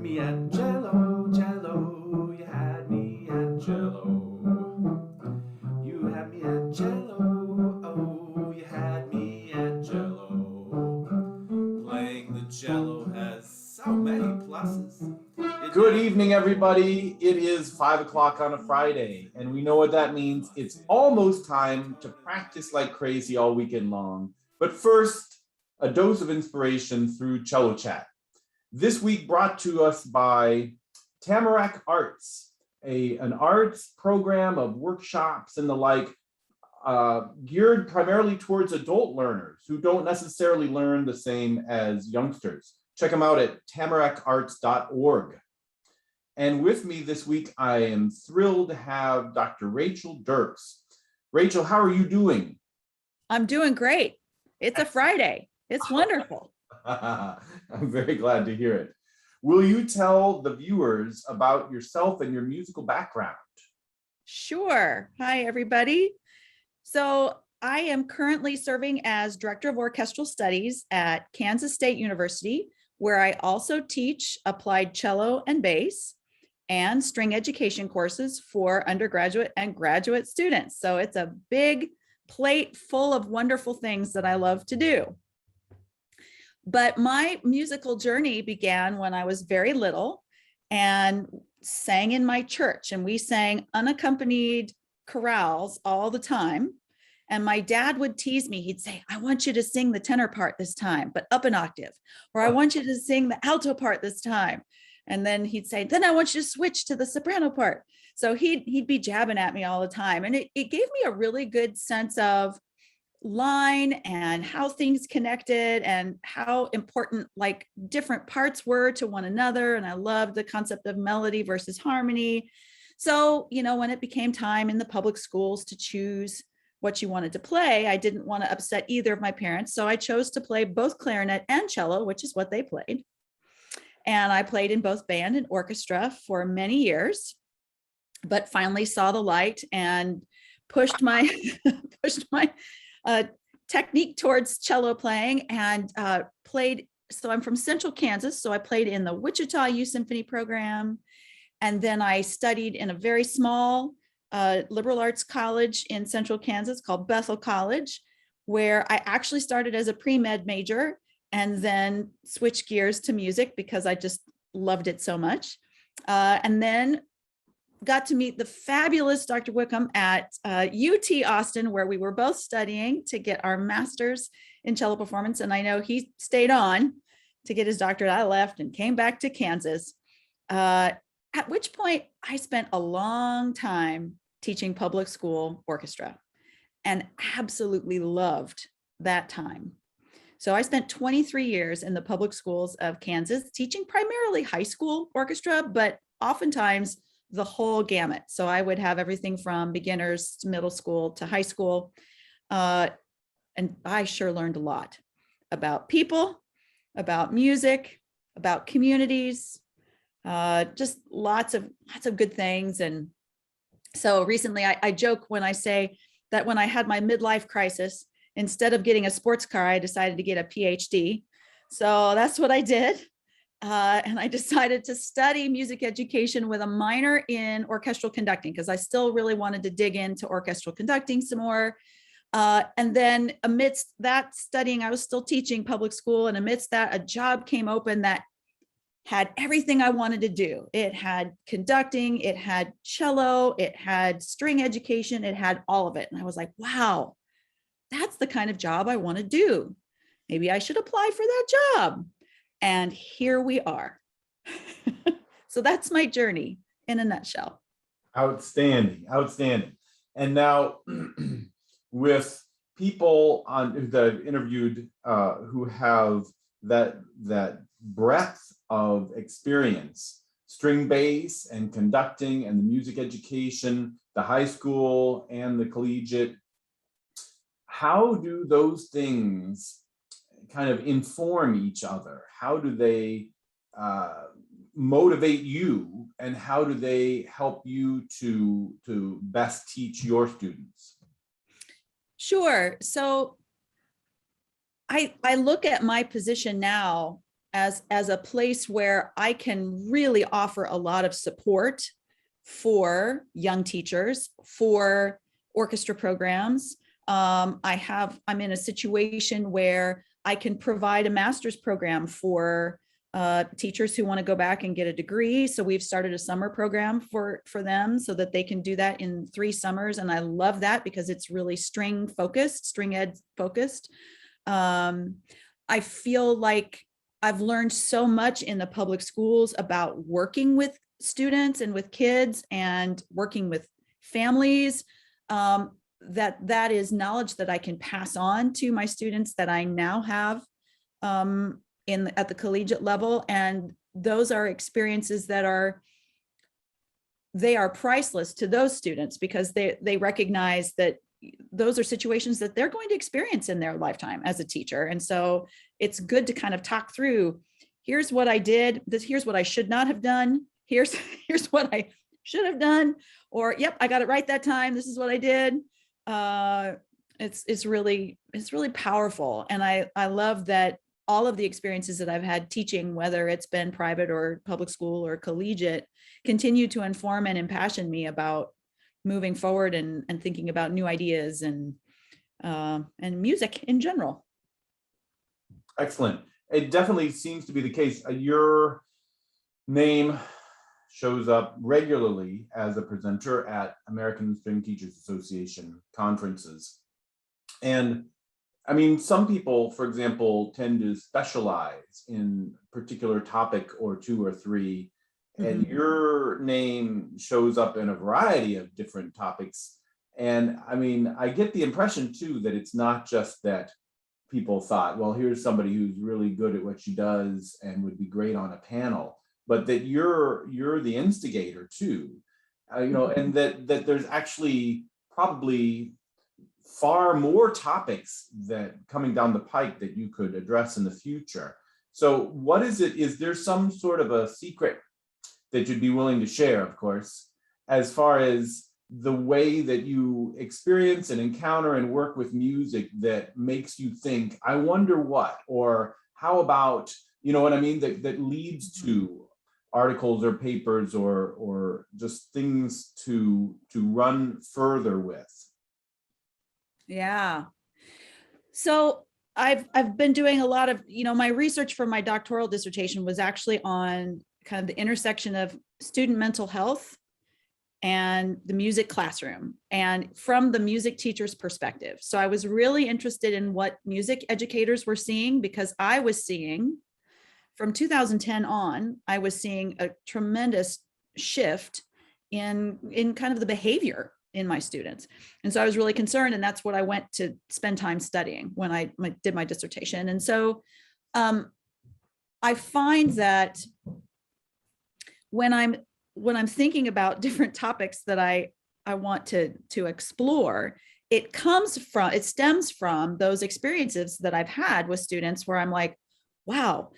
me at Cello, Cello. You had me at Cello. You had me at Cello. Oh, you had me at Cello. Playing the cello has so many pluses. Good evening, everybody. It is 5 o'clock on a Friday, and we know what that means. It's almost time to practice like crazy all weekend long. But first, a dose of inspiration through Cello Chat. This week brought to us by Tamarack Arts, an arts program of workshops and the like, geared primarily towards adult learners who don't necessarily learn the same as youngsters. Check them out at tamarackarts.org. And with me this week, I am thrilled to have Dr. Rachel Dirks. Rachel, how are you doing? I'm doing great. It's a Friday. It's wonderful. I'm very glad to hear it. Will you tell the viewers about yourself and your musical background? Sure. Hi, everybody. So I am currently serving as Director of Orchestral Studies at Kansas State University, where I also teach applied cello and bass and string education courses for undergraduate and graduate students. So it's a big plate full of wonderful things that I love to do. But my musical journey began when I was very little and sang in my church, and we sang unaccompanied chorales all the time. And my dad would tease me. He'd say, I want you to sing the tenor part this time, but up an octave, or I want you to sing the alto part this time. And then he'd say, then I want you to switch to the soprano part. So he'd be jabbing at me all the time. And it gave me a really good sense of line and how things connected and how important like different parts were to one another. And I loved the concept of melody versus harmony. So, when it became time in the public schools to choose what you wanted to play, I didn't want to upset either of my parents. So I chose to play both clarinet and cello, which is what they played. And I played in both band and orchestra for many years, but finally saw the light and pushed my technique towards cello playing and played. So I'm from Central Kansas. So I played in the Wichita U Symphony program. And then I studied in a very small liberal arts college in Central Kansas called Bethel College, where I actually started as a pre-med major and then switched gears to music because I just loved it so much. And then got to meet the fabulous Dr. Whitcomb at UT Austin, where we were both studying to get our master's in cello performance. And I know he stayed on to get his doctorate. I left and came back to Kansas, at which point I spent a long time teaching public school orchestra and absolutely loved that time. So I spent 23 years in the public schools of Kansas, teaching primarily high school orchestra, but oftentimes the whole gamut. So I would have everything from beginners to middle school to high school. And I sure learned a lot about people, about music, about communities, just lots of good things. And so recently I joke when I say that when I had my midlife crisis, instead of getting a sports car, I decided to get a Ph.D. So that's what I did. And I decided to study music education with a minor in orchestral conducting because I still really wanted to dig into orchestral conducting some more. And then amidst that studying, I was still teaching public school. And amidst that, a job came open that had everything I wanted to do. It had conducting, it had cello, it had string education, it had all of it. And I was like, wow, that's the kind of job I want to do. Maybe I should apply for that job. And here we are. So that's my journey in a nutshell. Outstanding, outstanding. And now with people that I've interviewed who have that breadth of experience, string bass and conducting and the music education, the high school and the collegiate, how do those things kind of inform each other? How do they motivate you, and how do they help you to best teach your students? Sure. So I look at my position now as a place where I can really offer a lot of support for young teachers, for orchestra programs. I'm in a situation where I can provide a master's program for teachers who want to go back and get a degree. So we've started a summer program for them so that they can do that in 3 summers. And I love that because it's really string ed focused. I feel like I've learned so much in the public schools about working with students and with kids and working with families, that is knowledge that I can pass on to my students that I now have at the collegiate level. And those are experiences that they are priceless to those students because they recognize that those are situations that they're going to experience in their lifetime as a teacher. And so it's good to kind of talk through, here's what I did, here's what I should not have done, here's what I should have done, or yep, I got it right that time, this is what I did. It's really powerful. And I love that all of the experiences that I've had teaching, whether it's been private or public school or collegiate, continue to inform and impassion me about moving forward and thinking about new ideas and music in general. Excellent. It definitely seems to be the case. Your name shows up regularly as a presenter at American String Teachers Association conferences. And I mean, some people, for example, tend to specialize in a particular topic or 2 or 3. And your name shows up in a variety of different topics. And I mean, I get the impression too, that it's not just that people thought, well, here's somebody who's really good at what she does and would be great on a panel, but that you're the instigator too, and that there's actually probably far more topics that coming down the pike that you could address in the future. So what is it? Is there some sort of a secret that you'd be willing to share, of course, as far as the way that you experience and encounter and work with music that makes you think, I wonder what, or how about, you know what I mean, that leads to articles or papers or just things to run further with? Yeah. So I've been doing a lot of, my research for my doctoral dissertation was actually on kind of the intersection of student mental health and the music classroom, and from the music teacher's perspective. So I was really interested in what music educators were seeing, because I was seeing from 2010 on, I was seeing a tremendous shift in kind of the behavior in my students. And so I was really concerned, and that's what I went to spend time studying when I did my dissertation. And so I find that when I'm thinking about different topics that I want to explore, it stems from those experiences that I've had with students where I'm like, wow,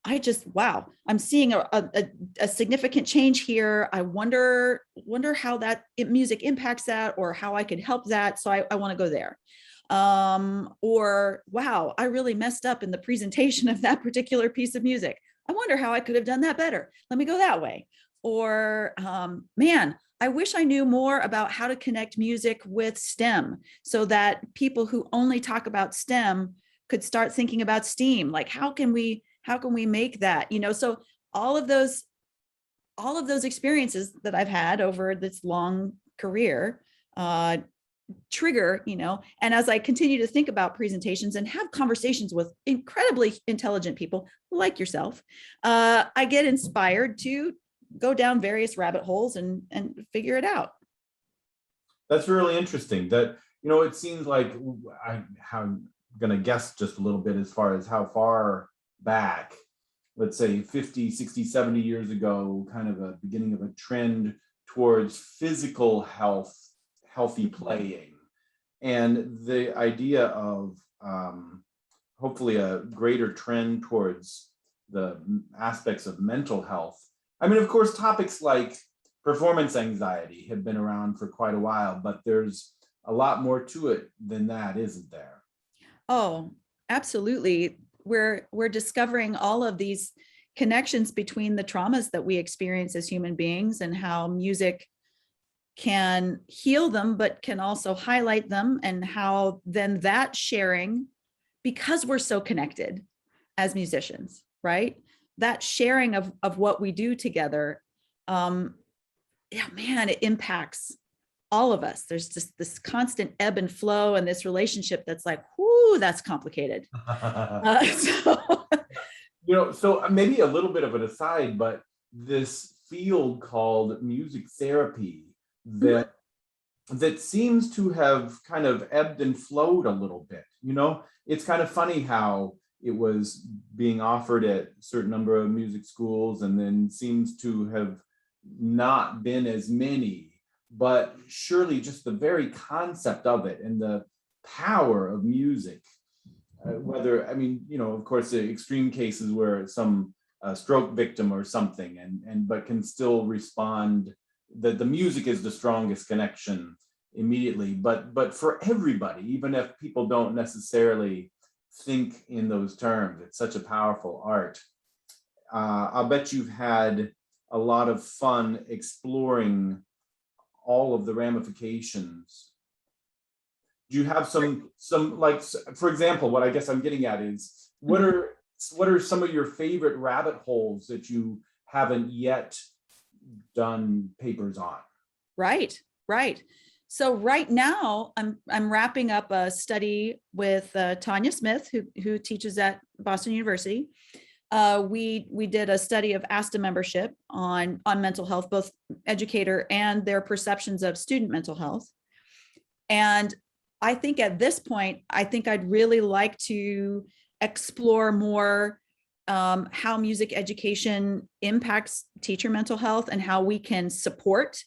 I'm seeing a significant change here. I wonder how that music impacts that, or how I could help that. So I want to go there. Or, wow, I really messed up in the presentation of that particular piece of music. I wonder how I could have done that better. Let me go that way. Or, man, I wish I knew more about how to connect music with STEM, so that people who only talk about STEM could start thinking about STEAM. Like, how can we make that, so all of those experiences that I've had over this long career trigger, and as I continue to think about presentations and have conversations with incredibly intelligent people like yourself, I get inspired to go down various rabbit holes and figure it out. That's really interesting. That, it seems like I'm going to guess just a little bit as far as how far back, let's say 50, 60, 70 years ago, kind of a beginning of a trend towards physical health, healthy playing, and the idea of hopefully a greater trend towards the aspects of mental health. I mean, of course, topics like performance anxiety have been around for quite a while, but there's a lot more to it than that, isn't there? Oh, absolutely. we're discovering all of these connections between the traumas that we experience as human beings and how music can heal them, but can also highlight them, and how then that sharing, because we're so connected as musicians, right? That sharing of what we do together, yeah, man, it impacts all of us. There's just this constant ebb and flow and this relationship that's like, whoo, that's complicated. So You know, so maybe a little bit of an aside, but this field called music therapy that seems to have kind of ebbed and flowed a little bit. You know, it's kind of funny how it was being offered at a certain number of music schools and then seems to have not been as many, but surely just the very concept of it and the power of music, whether, I mean, you know, of course, the extreme cases where some stroke victim or something, but can still respond, that the music is the strongest connection immediately, but for everybody, even if people don't necessarily think in those terms, it's such a powerful art. I'll bet you've had a lot of fun exploring all of the ramifications. Do you have some like, for example, what I guess I'm getting at is, what are some of your favorite rabbit holes that you haven't yet done papers on? Right. So right now I'm wrapping up a study with Tanya Smith, who teaches at Boston University. We did a study of ASTA membership on mental health, both educator and their perceptions of student mental health. And I think at this point, I think I'd really like to explore more how music education impacts teacher mental health and how we can support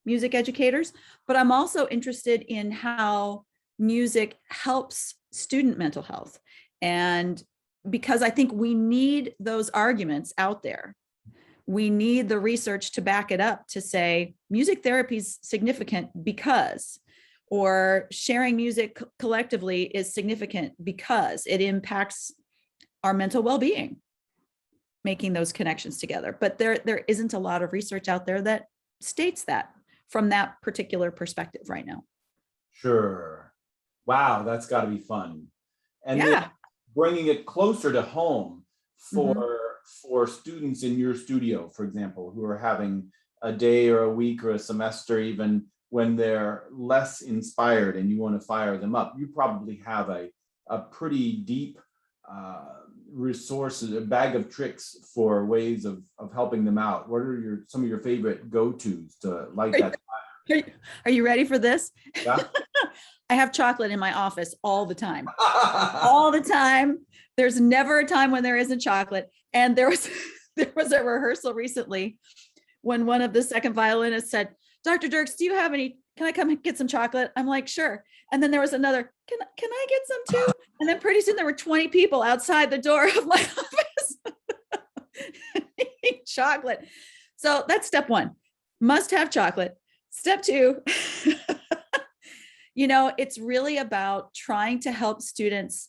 music educators. But I'm also interested in how music helps student mental health. And because I think we need those arguments out there. We need the research to back it up, to say music therapy is significant because, or sharing music collectively is significant because it impacts our mental well-being, making those connections together. But there isn't a lot of research out there that states that from that particular perspective right now. Sure. Wow, that's got to be fun. And yeah, then bringing it closer to home for students in your studio, for example, who are having a day or a week or a semester, even when they're less inspired and you want to fire them up. You probably have a pretty deep resources, a bag of tricks for ways of helping them out. What are some of your favorite go-tos to light that fire? Are you ready for this? Yeah. I have chocolate in my office all the time. All the time. There's never a time when there isn't chocolate. And there was a rehearsal recently when one of the second violinists said, "Dr. Dirks, do you have any, can I come get some chocolate?" I'm like, "Sure." And then there was another, can I get some too? And then pretty soon there were 20 people outside the door of my office eating chocolate. So that's step one, must have chocolate. Step two, it's really about trying to help students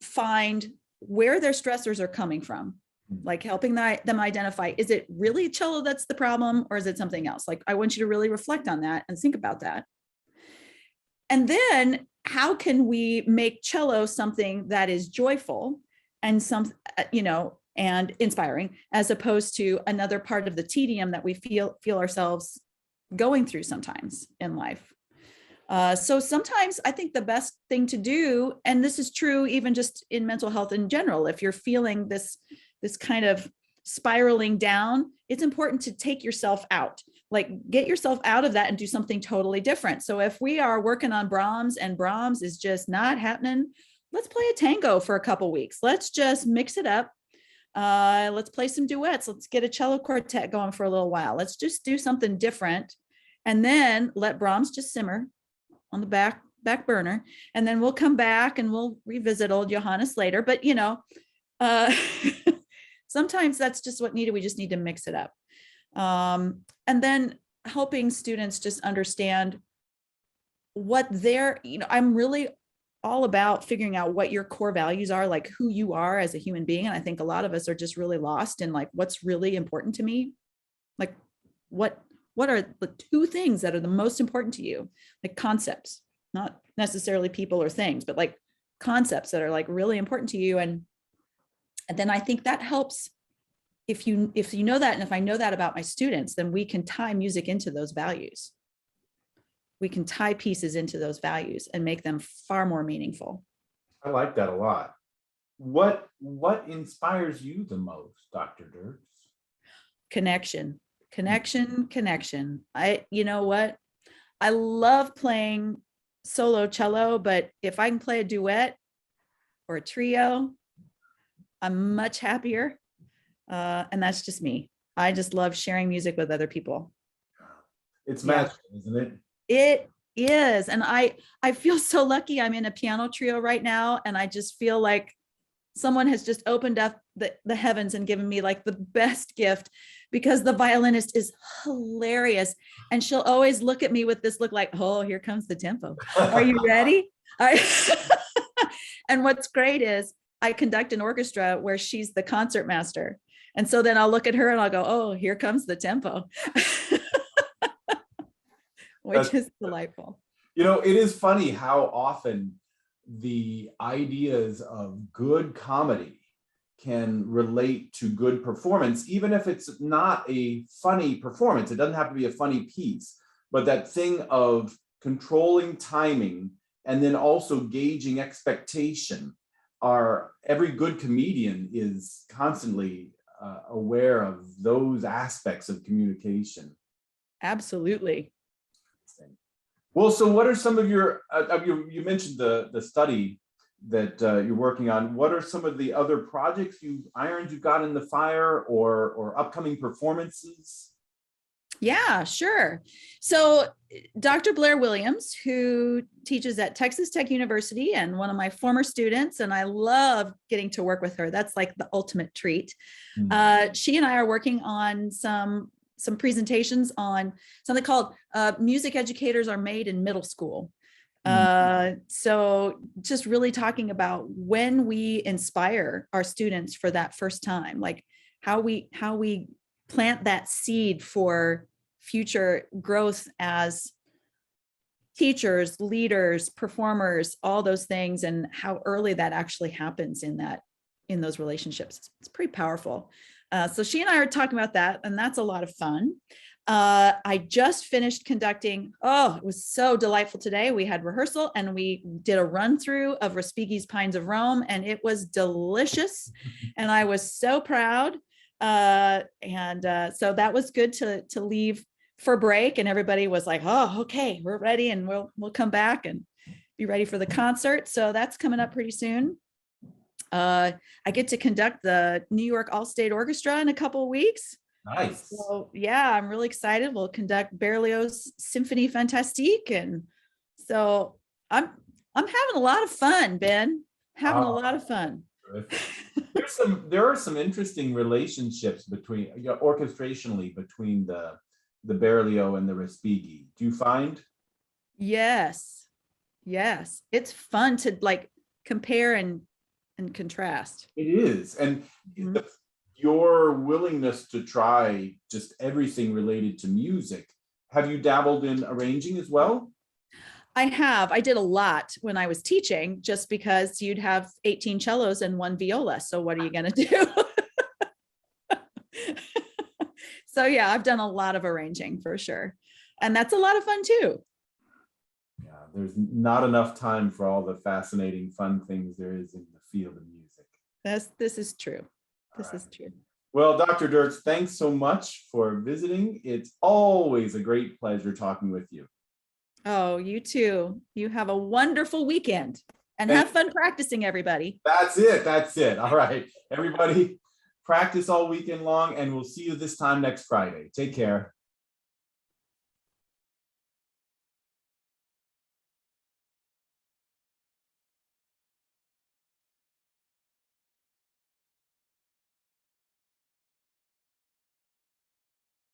find where their stressors are coming from, like helping them identify, is it really cello that's the problem, or is it something else? Like, I want you to really reflect on that and think about that. And then how can we make cello something that is joyful and and inspiring, as opposed to another part of the tedium that we feel ourselves going through sometimes in life. So sometimes I think the best thing to do, and this is true even just in mental health in general, if you're feeling this kind of spiraling down, it's important to take yourself out, like get yourself out of that and do something totally different. So if we are working on Brahms and Brahms is just not happening, let's play a tango for a couple weeks. Let's just mix it up. Let's play some duets. Let's get a cello quartet going for a little while. Let's just do something different. And then let Brahms just simmer on the back burner. And then we'll come back and we'll revisit old Johannes later. But, sometimes that's just what needed. We just need to mix it up. And then helping students just understand what I'm really all about figuring out what your core values are, like who you are as a human being. And I think a lot of us are just really lost in like, what's really important to me? Like what are the two things that are the most important to you? Like concepts, not necessarily people or things, but like concepts that are like really important to you. And then I think that helps if you know that, and if I know that about my students, then we can tie music into those values. We can tie pieces into those values and make them far more meaningful. I like that a lot. What inspires you the most, Dr. Dirks? Connection. You know what? I love playing solo cello, but if I can play a duet or a trio, I'm much happier. And that's just me. I just love sharing music with other people. It's magical, isn't it? It is. And I feel so lucky. I'm in a piano trio right now. And I just feel like someone has just opened up the heavens and given me like the best gift, because the violinist is hilarious. And she'll always look at me with this look like, oh, here comes the tempo. Are you ready? And what's great is I conduct an orchestra where she's the concert master. And so then I'll look at her and I'll go, oh, here comes the tempo. Which is delightful. You know, it is funny how often the ideas of good comedy can relate to good performance, even if it's not a funny performance. It doesn't have to be a funny piece, but that thing of controlling timing and then also gauging expectation. Every good comedian is constantly aware of those aspects of communication. Absolutely. Well, so what are some of your, you mentioned the study that you're working on. What are some of the other projects you've got in the fire, or upcoming performances? Yeah, sure. So Dr. Blair Williams, who teaches at Texas Tech University and one of my former students, and I love getting to work with her. That's like the ultimate treat. She and I are working on some presentations on something called Music Educators Are Made in Middle School. So just really talking about when we inspire our students for that first time, like how we plant that seed for future growth as teachers, leaders, performers, all those things, and how early that actually happens in those relationships. It's pretty powerful. So she and I are talking about that, and that's a lot of fun. I just finished conducting. Oh, it was so delightful today. We had rehearsal and we did a run through of Respighi's Pines of Rome, and it was delicious. And I was so proud. So that was good to leave for break, and everybody was like, oh, okay, we're ready, and we'll come back and be ready for the concert. So that's coming up pretty soon. I get to conduct the New York All-State Orchestra in a couple of weeks. Nice. So yeah, I'm really excited. We'll conduct Berlioz' Symphonie Fantastique, and so I'm having a lot of fun, Ben. Having a lot of fun. There are some interesting relationships between, orchestrationally, between the Berlioz and the Respighi. Do you find? Yes. It's fun to like compare and contrast. It is. And your willingness to try just everything related to music. Have you dabbled in arranging as well? I have. I did a lot when I was teaching, just because you'd have 18 cellos and one viola. So what are you going to do? So yeah, I've done a lot of arranging for sure. And that's a lot of fun too. Yeah, there's not enough time for all the fascinating, fun things there is in the field of music. This is true. This is true. Well, Dr. Dirks, thanks so much for visiting. It's always a great pleasure talking with you. Oh, you too. You have a wonderful weekend and have fun practicing, everybody. That's it. All right, everybody, practice all weekend long, and we'll see you this time next Friday. Take care.